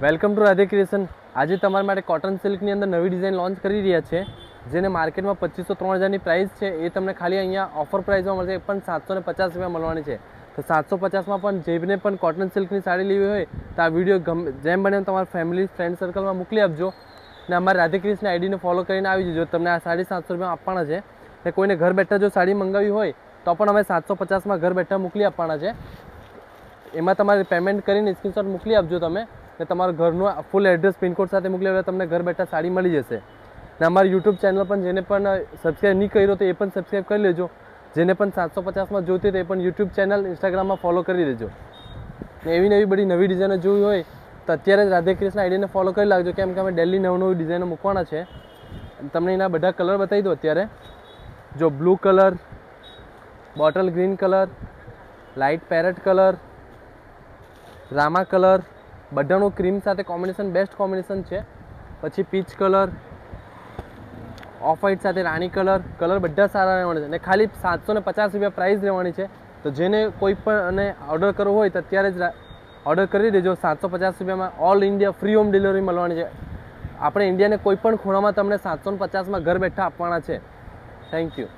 Welcome to Radhe creation. આજે તમારા માટે કોટન સિલ્કની અંદર નવી ડિઝાઇન લોન્ચ કરી રહ્યા છે, જેને માર્કેટમાં 2500-3000ની પ્રાઇસ છે। એ તમને ખાલી અહીંયા ઓફર પ્રાઇસમાં મળશે, એ પણ 750 રૂપિયા મળવાની છે। તો 750માં પણ જેને પણ કોટન સિલ્કની સાડી લેવી હોય તો આ વિડીયો જેમ બને તમારા ફેમિલી ફ્રેન્ડ સર્કલમાં મોકલી આપજો ને અમારી રાધે ક્રિએશન આઈડીને ફોલો કરીને આવી જજો। તમને આ 750 રૂપિયા આપવાના છે ને કોઈને ઘર બેઠા જો સાડી મંગાવી હોય તો પણ અમે 750માં ઘર બેઠા મોકલી આપવાના છે। એમાં તમારે પેમેન્ટ કરીને સ્ક્રીનશોટ મોકલી આપજો તમે ને તમારા ઘરનું ફૂલ એડ્રેસ પિનકોડ સાથે મોકલી આપે તમને ઘર બેઠા સાડી મળી જશે। ને અમારી યુટ્યુબ ચેનલ પણ જેને પણ સબસ્ક્રાઈબ નહીં કર્યો તો એ પણ સબસ્ક્રાઈબ કરી લેજો। જેને પણ 750માં જોઈતી તો એ પણ યુટ્યુબ ચેનલ ઇન્સ્ટાગ્રામમાં ફોલો કરી દેજો। ને એવી બધી નવી ડિઝાઇનો જોવી હોય તો અત્યારે જ રાધે ક્રિએશન આઈડીને ફોલો કરી લાગજો, કેમ કે અમે ડેલી નવી ડિઝાઇનો મૂકવાના છે। તમને એના બધા કલર બતાવી દો। અત્યારે જો blue colour, bottle green colour, light parrot colour, Rama colour, બધાનું ક્રીમ સાથે કોમ્બિનેશન બેસ્ટ કોમ્બિનેશન છે। પછી પીચ કલર, ઓફ વ્હાઇટ સાથે રાણી કલર બધા સારા રહેવાના છે અને ખાલી 750 રૂપિયા પ્રાઇસ રહેવાની છે। તો જેને કોઈ પણ અને ઓર્ડર કરવો હોય તો અત્યારે જ ઓર્ડર કરી દેજો। 750 રૂપિયામાં all India free home delivery મળવાની છે। આપણે ઇન્ડિયાને કોઈ પણ ખૂણામાં તમને 750માં ઘર બેઠા આપવાના છે। Thank you.